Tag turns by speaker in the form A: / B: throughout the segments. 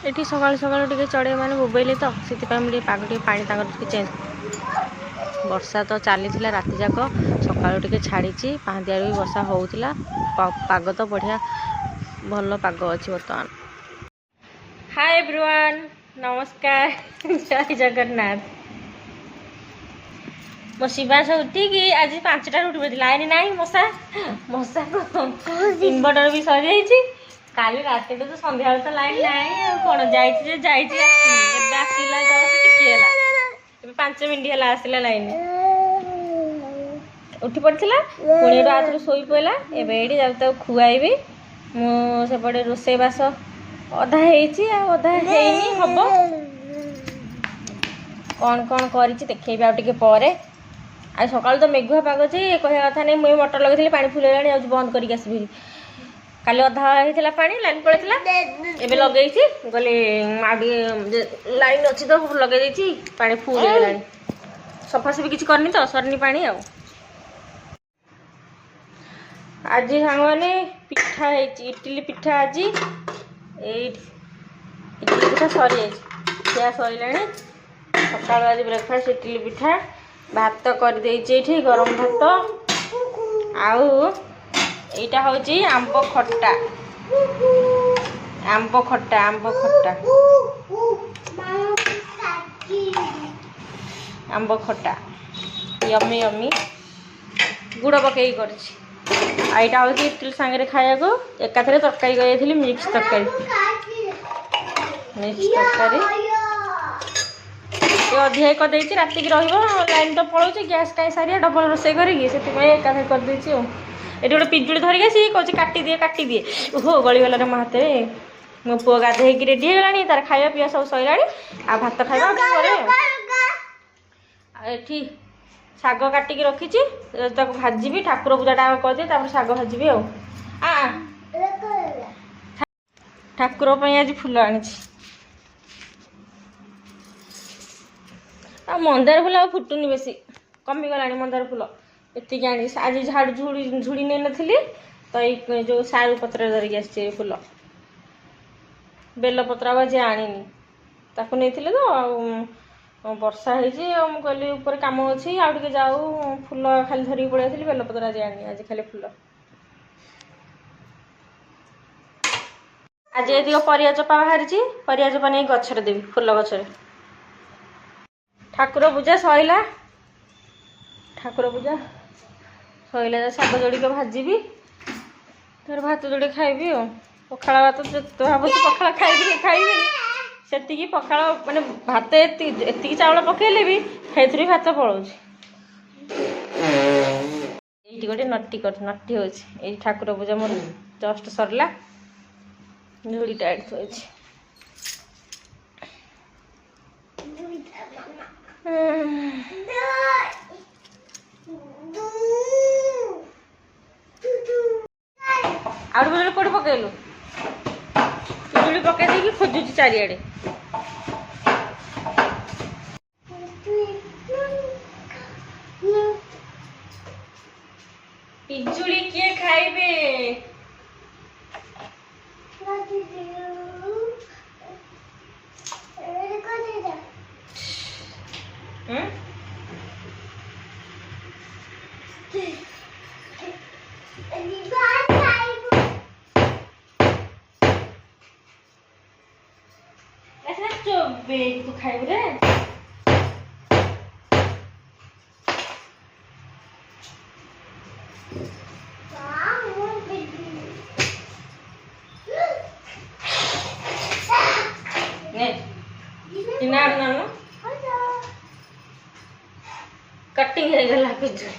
A: ଏଠି ସକାଳୁ ସକାଳୁ ଟିକେ ଚଢ଼େଇ ମାନେ ବୋବେଇଲେ ତ ସେଥିପାଇଁ ମୁଁ ଟିକେ ପାଗ ଟିକେ ପାଣି ତାଙ୍କର ଟିକେ ଚେଞ୍ଜ। ବର୍ଷା ତ ଚାଲିଥିଲା ରାତି ଯାକ, ସକାଳୁ ଟିକେ ଛାଡ଼ିଛି। ପାହାନ୍ତିଆରୁ ବି ବର୍ଷା ହେଉଥିଲା। ପାଗ ତ ବଢ଼ିଆ ଭଲ ପାଗ ଅଛି ବର୍ତ୍ତମାନ। ହାଏ ଏଭ୍ରିୱାନ୍, ନମସ୍କାର, ଜୟ ଜଗନ୍ନାଥ। ମୋ ଶିବାସ ଉଠିକି ଆଜି 5ଟାରୁ ଉଠି ପଡ଼ିଥିଲା। ଲାଇନ୍ ନାହିଁ, ମଶାକୁ ଇନଭର୍ଟର ବି ସରିଯାଇଛି। କାଲି ରାତିରେ ତ ସନ୍ଧ୍ୟାବେଳେ ତ ଲାଇନ୍ ନାହିଁ ଆଉ କ'ଣ, ଯାଇଛି ଯେ ଯାଇଛି, ଆସିନି। ଏବେ ଆସିଲା ଜଷ୍ଟ ଟିକେ ହେଲା, ଏବେ 5 ମିନିଟ୍ ହେଲା ଆସିଲା ଲାଇନ୍। ଉଠି ପଡ଼ିଥିଲା, ପୁଣି ଏଠୁ ଆଉଥରେ ଶୋଇ ପଡ଼ିଲା। ଏବେ ଏଇଠି ଯାଉଛି ତାକୁ ଖୁଆଇବି। ମୁଁ ସେପଟେ ରୋଷେଇବାସ ଅଧା ହେଇଛି ଆଉ ଅଧା ହେଇନି, ହବ। କ'ଣ କରିଛି ଦେଖେଇବି ଆଉ ଟିକେ ପରେ। ଆଉ ସକାଳୁ ତ ମେଘୁଆ ପାଗ ଅଛି, କହିବା କଥା ନାହିଁ। ମୁଁ ମଟର ଲଗେଇଥିଲି, ପାଣି ଫୁଲ୍ ହେଇଗଲାଣି, ଯାଉଛି ବନ୍ଦ କରିକି ଆସିବି। କାଲି ଅଧା ହେଇଥିଲା ପାଣି, ଲାଇନ୍ ପଳେଇଥିଲା। ଏବେ ଲଗେଇଛି, କହିଲି ଆଉ ଟିକେ ଲାଇନ୍ ଅଛି ତ ଲଗେଇ ଦେଇଛି, ପାଣି ଫୁଲ୍ ହେଇଗଲାଣି। ସଫାସଫି କିଛି କରିନି ତ, ସରିନି ପାଣି ଆଉ। ଆଜି ସାଙ୍ଗମାନେ ପିଠା ହେଇଛି, ଇଟିଲି ପିଠା। ଆଜି ଏଇଠି ଇଟିଲି ପିଠା ସରିଯାଇଛି, ଖିଆ ସରିଲାଣି। ସକାଳୁ ଆଜି ବ୍ରେକଫାଷ୍ଟ ଇଟିଲି ପିଠା। ଭାତ କରିଦେଇଛି ଏଇଠି, ଗରମ ଭାତ। ଆଉ ଏଇଟା ହେଉଛି ଆମ୍ବ ଖଟା। ଆମ୍ବ ଖଟା ୟମି ୟମି ଗୁଡ଼ ପକେଇକି କରିଛି। ଆଉ ଏଇଟା ହେଉଛି ଇଟିଲି ସାଙ୍ଗରେ ଖାଇବାକୁ। ଏକାଥରେ ତରକାରୀ କରିଯାଇଥିଲି, ମିକ୍ସ ତରକାରୀ। ଅଧିକା କରିଦେଇଛି, ରାତିକି ରହିବ। ଲାଇନ୍ ତ ପଳଉଛି, ଗ୍ୟାସ୍ କାହିଁ ସାରିଆ ଡବଲ ରୋଷେଇ କରିକି, ସେଥିପାଇଁ ଏକାଥରେ କରିଦେଇଛି ଆଉ। ଏଠି ଗୋଟେ ପିଜୁଳି ଧରିକି ଆସିକି କହୁଛି କାଟିଦିଏ। ଓହୋ, ଗଳିଗଲାରେ ମୋ ହାତରେ। ମୋ ପୁଅ ଗାଧୋଇକି ରେଡ଼ି ହେଇଗଲାଣି, ତାର ଖାଇବା ପିଇବା ସବୁ ସରିଲାଣି। ଆଉ ଭାତ ଖାଇବା ଆଉ ଟିକେ ପରେ। ଆଉ ଏଠି ଶାଗ କାଟିକି ରଖିଛି, ତାକୁ ଭାଜିବି। ଠାକୁର ପୂଜାଟା ଆଗ କରିଦିଏ, ତାପରେ ଶାଗ ଭାଜିବି ଆଉ। ଠାକୁର ପାଇଁ ଆଜି ଫୁଲ ଆଣିଛି। ଆଉ ମନ୍ଦାର ଫୁଲ ଆଉ ଫୁଟୁନି ବେଶୀ, କମିଗଲାଣି ମନ୍ଦାର ଫୁଲ। ଏତିକି ଆଣିଛି। ଆଜି ଝୁଡ଼ି ନେଇନଥିଲି ତ, ଏଇ ଯେଉଁ ସାରୁ ପତ୍ର ଧରିକି ଆସିଛି ଏଇ ଫୁଲ। ବେଲପତ୍ର ଆଉ ଆଜି ଆଣିନି, ତାକୁ ନେଇଥିଲେ ତ। ଆଉ ବର୍ଷା ହେଇଛି, ଆଉ ମୁଁ କହିଲି ଉପରେ କାମ ଅଛି, ଆଉ ଟିକେ ଯାଉ। ଫୁଲ ଖାଲି ଧରିକି ପଳେଇ ଆସିଲି, ବେଲପତ୍ର ଆଜି ଆଣିନି। ଆଜି ଖାଲି ଫୁଲ। ଆଜି ଏତିକ ପରିବା ଚୋପା ବାହାରିଛି, ପରିବା ଚୋପା ନେଇ ଗଛରେ ଦେବି, ଫୁଲ ଗଛରେ। ଠାକୁର ପୂଜା ସରିଲା, ଶାଗ ଯୋଡ଼ିକ ଭାଜିବି, ତାପରେ ଭାତ ଯୋଡ଼େ ଖାଇବି ଆଉ। ପଖାଳ ଭାତ ଯେତେ ଭାବୁଛି ପଖାଳ ଖାଇବିନି, ସେତିକି ପଖାଳ ମାନେ ଭାତ ଏତିକି ଚାଉଳ ପକେଇଲେ ବି ସେଇଥିରୁ ଭାତ ପଳଉଛି। ଏଇଠି ଗୋଟେ ନଟି ହେଉଛି। ଏଇ ଠାକୁର ପୂଜା ମୋର ଜଷ୍ଟ ସରିଲା, ଝୁଡ଼ିଟା ଏଠି ଥୋଇଛି। ଆଉ ଗୋଟେ କୋଉଠି ପକେଇଲୁ? ପିଜୁଳି ପକେଇ ଦେଇକି ଖୋଜୁଛି ଚାରିଆଡ଼େ। ପିଜୁଳି କିଏ ଖାଇବେ? ତୁ ଖାଇବୁ ରେ? कटिंग ହେଇଗଲା ପିଜୁଳି।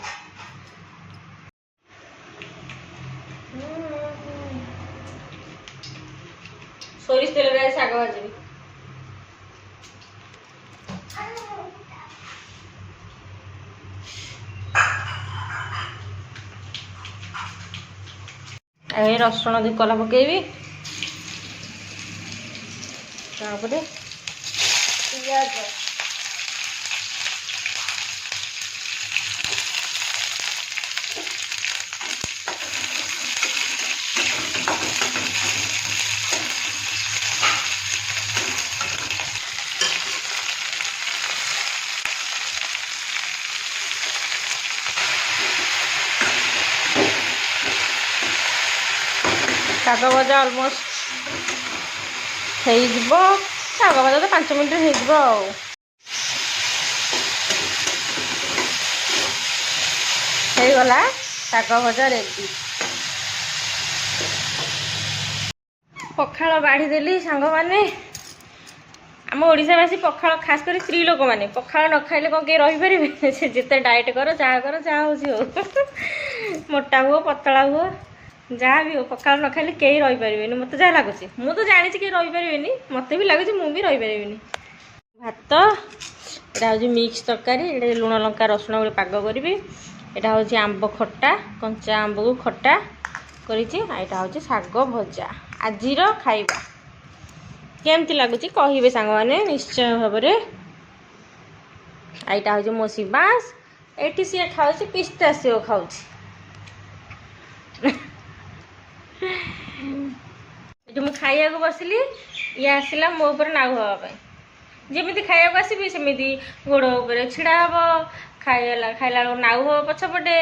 A: ସୋରିଷ ତେଲରେ ଶାଗ ଭାଜିବି। ଏ ରସୁଣ 2 କଲା ପକେଇବି, ତାପରେ ପିଆଜ, ଶାଗ ଭଜା ଅଲମୋଷ୍ଟ ହେଇଯିବ। ଶାଗ ଭଜା ତ 5 ମିନିଟ୍ରେ ହେଇଯିବ ଆଉ। ହେଇଗଲା ଶାଗ ଭଜା ରେଡି। ପଖାଳ ବାଢ଼ିଦେଲି ସାଙ୍ଗମାନେ। ଆମ ଓଡ଼ିଶାବାସୀ ପଖାଳ, ଖାସ କରି ସ୍ତ୍ରୀ ଲୋକମାନେ ପଖାଳ ନ ଖାଇଲେ କ'ଣ କେହି ରହିପାରିବେ? ସେ ଯେତେ ଡାଏଟ୍ କର ଯାହା ହେଉଛି ହଉ, ମୋଟା ହୁଅ ପତଳା ହୁଅ ଯାହା ବି ହଉ, ପଖାଳ ନ ଖାଇଲେ କେହି ରହିପାରିବେନି। ମୋତେ ଯାହା ଲାଗୁଛି, ମୁଁ ତ ଜାଣିଛି କେହି ରହିପାରିବେନି, ମୋତେ ବି ଲାଗୁଛି ମୁଁ ବି ରହିପାରିବିନି। ଭାତ, ଏଇଟା ହେଉଛି ମିକ୍ସ ତରକାରୀ, ଏଇଟା ଲୁଣ ଲଙ୍କା ରସୁଣ ଗୋଟେ ପାଗ କରିବି। ଏଇଟା ହେଉଛି ଆମ୍ବ ଖଟା, କଞ୍ଚା ଆମ୍ବକୁ ଖଟା କରିଛି। ଆଉ ଏଇଟା ହେଉଛି ଶାଗ ଭଜା। ଆଜିର ଖାଇବା କେମିତି ଲାଗୁଛି କହିବେ ସାଙ୍ଗମାନେ ନିଶ୍ଚୟ ଭାବରେ। ଏଇଟା ହେଉଛି ମୋ ଶିବାଂଶ, ଏଠି ସିଏ ଖାଉଛି ପିସ୍ତାସିଓ ଖାଉଛି। ଏଠି ମୁଁ ଖାଇବାକୁ ବସିଲି, ଇଏ ଆସିଲା ମୋ ଉପରେ ନାଉ ହେବା ପାଇଁ। ଯେମିତି ଖାଇବାକୁ ଆସିବି ସେମିତି ଗୋଡ଼ ଉପରେ ଛିଡ଼ା ହେବ, ଖାଇଲା ବେଳକୁ ନାଉ ହେବ ପଛପଟେ।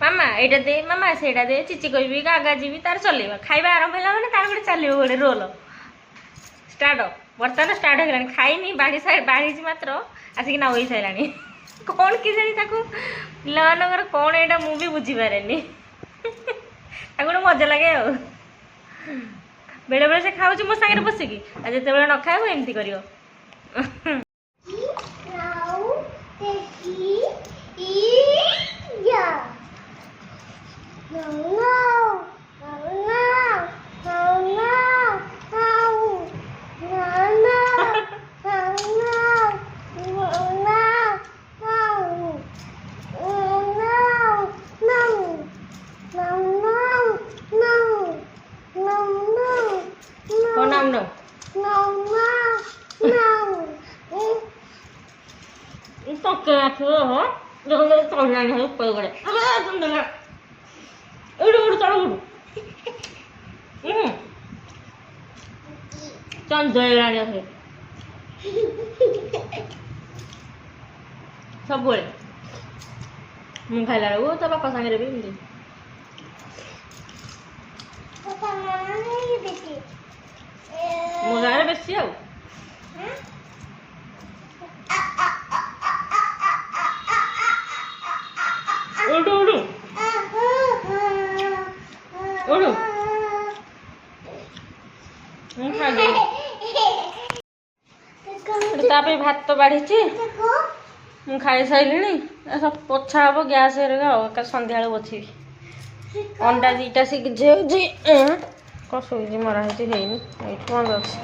A: ମାମା ଏଇଟା ଦେ, ମାମା ସେଇଟା ଦେ, ଚିଚି କହିବି ଗାଗା ଯିବି, ତାର ଚଲେଇବା। ଖାଇବା ଆରମ୍ଭ ହେଲା ମାନେ ତାର ଗୋଟେ ଚାଲିବ ଗୋଟେ ରୋଲ ଷ୍ଟାର୍ଟ। ବର୍ତ୍ତମାନ ଷ୍ଟାର୍ଟ ହେଇଗଲାଣି। ଖାଇନି, ବାଢ଼ିଛି ମାତ୍ର ଆସିକି ନାଉ ହେଇସାରିଲାଣି। କ'ଣ କେଜାଣି ତାକୁ, ପିଲାମାନଙ୍କର କ'ଣ ଏଇଟା ମୁଁ ବି ବୁଝିପାରେନି। ତାକୁ ଗୋଟେ ମଜା ଲାଗେ ଆଉ। ବେଳେବେଳେ ସେ ଖାଉଛି ମୋ ସାଙ୍ଗରେ ବସିକି, ଆଉ ଯେତେବେଳେ ନ ଖାଇବ ଏମିତି କରିବ। ସବୁବେଳେ ମୁଁ ଖାଇଲା ବେଳକୁ ତା ବାପା ସାଙ୍ଗରେ ବି ଏମିତି। ମୋ ସାଙ୍ଗରେ ବେଶୀ ଆଉ। ଉଠୁ ଉଠୁ ଉଠୁ, ମୁଁ ଖାଇଦେବି। ତା ପାଇଁ ଭାତ ବାଢ଼ିଛି, ମୁଁ ଖାଇସାରିଲିଣି। ସବୁ ପୋଛା ହେବ ଗ୍ୟାସ୍ ହେରିକା ଆଉ, ଏକା ସନ୍ଧ୍ୟାବେଳେ ପୋଛିବି। ଅଣ୍ଡା ଦୁଇଟା ସିଝେଉଛି, କ'ଣ ସୁଇଚ୍ ମରା ହେଇଛି ହେଇନି, ଏଇଠି ବନ୍ଦ ଅଛି।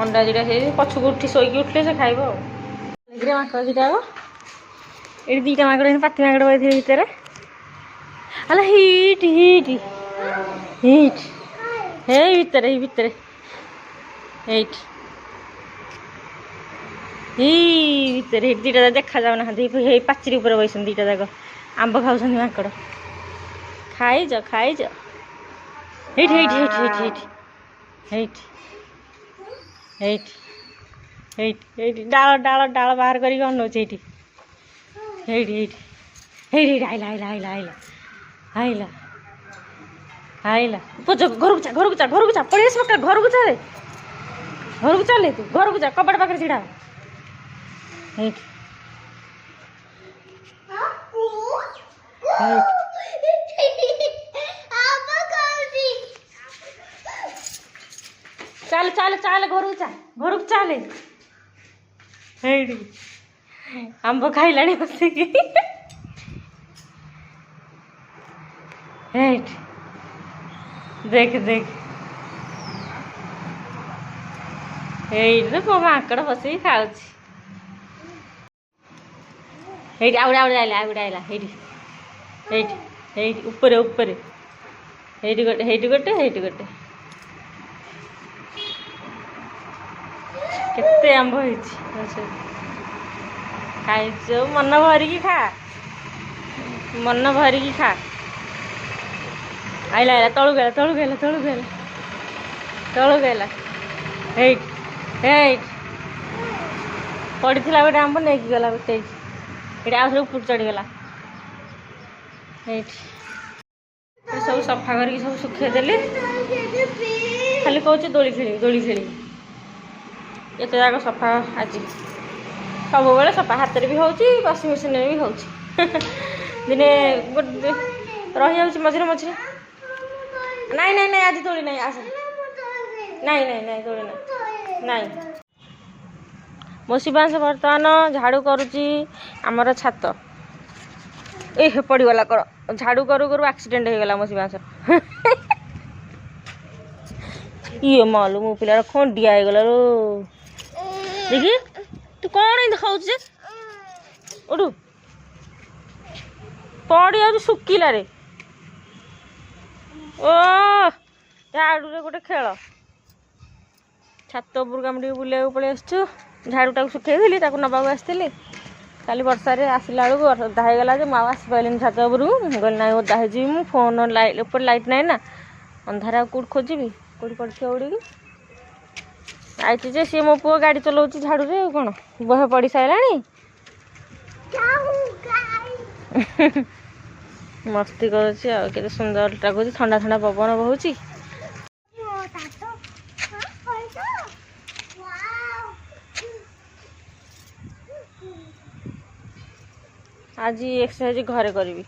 A: ଅଣ୍ଡା ଦୁଇଟା ହେଇଛି, ପଛକୁ ଶୋଇକି ଉଠିଲେ ସେ ଖାଇବ ଆଉ। ଏଥିରେ ମାଙ୍କଡ଼ ଦୁଇଟା ହେବ, ଏଇଠି ଦୁଇଟା ମାଙ୍କଡ଼, ଏଠି ପାତି ମାଙ୍କଡ଼ ବସିଥିବେ ଭିତରେ। ଆଲୋ ହିଟ୍ ହିଟ୍ ହିଟ୍, ହେଇ ଭିତରେ ଏଇଠି ଭିତରେ ଦୁଇଟା ଦେଖାଯାଉନାହାନ୍ତି। ହେଇ ପାଚିରି ଉପରେ ବସିଛନ୍ତି ଦୁଇଟା ଯାକ, ଆମ୍ବ ଖାଉଛନ୍ତି ମାଙ୍କଡ଼। ଖାଇଛ ହେଇଠି ହେଇଠି ହେଇଠି ହେଇଠି ହେଇଠି ହେଇଠି ହେଇଠି ହେଇଠି ଡାଳ ବାହାର କରିକି ଅନଉଛି। ଏଇଠି ହେଇଠି ହେଇଠି ହେଇଠି ହେଇଠି ଆଇଲା ଆଇଲା ଆଇଲା ଆଇଲା ଆଇଲା ଆଇଲା। ଘରକୁ ଚା ପଳେଇ ଆସ, ଘରକୁ ଚାଲେ ତୁ, ଘରକୁ ଯା, କବାଟ ପାଖରେ ଛିଡ଼ା ହ। ହେଇଠି ଚାଲେ ଘରକୁ ଚାଲେ। ହେଇଠି ଆମ୍ବ ଖାଇଲାଣି ବସିକି। ହେଇଠି ଦେଖ ହେଇଠି ମୋ ମାଙ୍କଡ଼ ବସିକି ଖାଉଛି। ହେଇଠି ଆଉ ଗୋଟେ ଆଇଲା ହେଇଠି ଉପରେ ହେଇଠି ଗୋଟେ। କେତେ ଆମ୍ବ ହେଇଛି ଖାଇଛୁ, ମନ ଭରିକି ଖା। ଆଇଲା ତଳକୁ ଗଲା। ହେଇଠି ପଡ଼ିଥିଲା ଗୋଟେ ଆମ୍ବ ନେଇକି ଗଲା ଗୋଟେ। ଏଇଠି ଆଉ ଥରେ ଉପରୁ ଚଢ଼ିଗଲା। ହେଇଠି सब सफा करके सब सुखेदेली खाली कौच दोली खेली एत जाक सफा आज सब बेले सफा हाथ भी हो वाशिंग मशीन भी हो दिने रही जाऊँ मझे मझे नाई नाई नाई आज दोली नाई आस नाई नाई नाई दोली नाई नाई मो शिवांश बर्तमान झाड़ू करुच्ची आमर छात ए पड़गला कर झाड़ू करू करू एक्सीडेंट हो गला मो शिवांश ये मालूम मो पिलार खंडिया हो गला रो देखी तू कौन देखाऊ उठू पड़ जा शुखिला रे ओ झाड़ू रे गोटे खेल छात उपरକୁ आम बुले पलि आसु झाड़ूटा सुखेली नबाक आसती काली वर्षा आसला बेलू ओदा होगला जो मुझे आसी पारे छात उपरକୁ कहली ना ओदा हो फोन लाइट ऊपर लाइट ना ना अंधार कौट खोजी कौट पड़े उड़ी आई सी मो पुओ गाड़ी चलाऊँ झाड़ू रे कौन बहे पड़ सारा मस्ती कर सुंदर लगुच ठंडा ठंडा पवन बहुची आज एक्सरसाइज घरे करी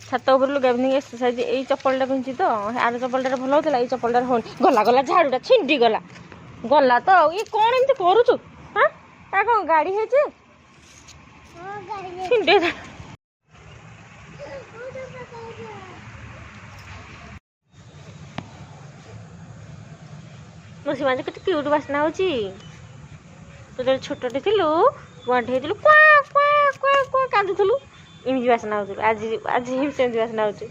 A: छात उपर इवनिंग एक्सरसाइज यही चप्पलटा पिंधि तो आर चप्पलटा भल होता ये चप्पलटा हो गला गला झाड़ूटा छिंडी गला गला तो ये कौन एमती करुचु हाँ कौन गाड़ी है छिंडे मो सीमांश केते क्यूट बासना होची तो जब छोटटे थिलु गुआंठे हेतिलु क्वा क्वा क्वा क्वा कांदुथलु इमि बासना होतलु आज आज ही सेमती बासना होची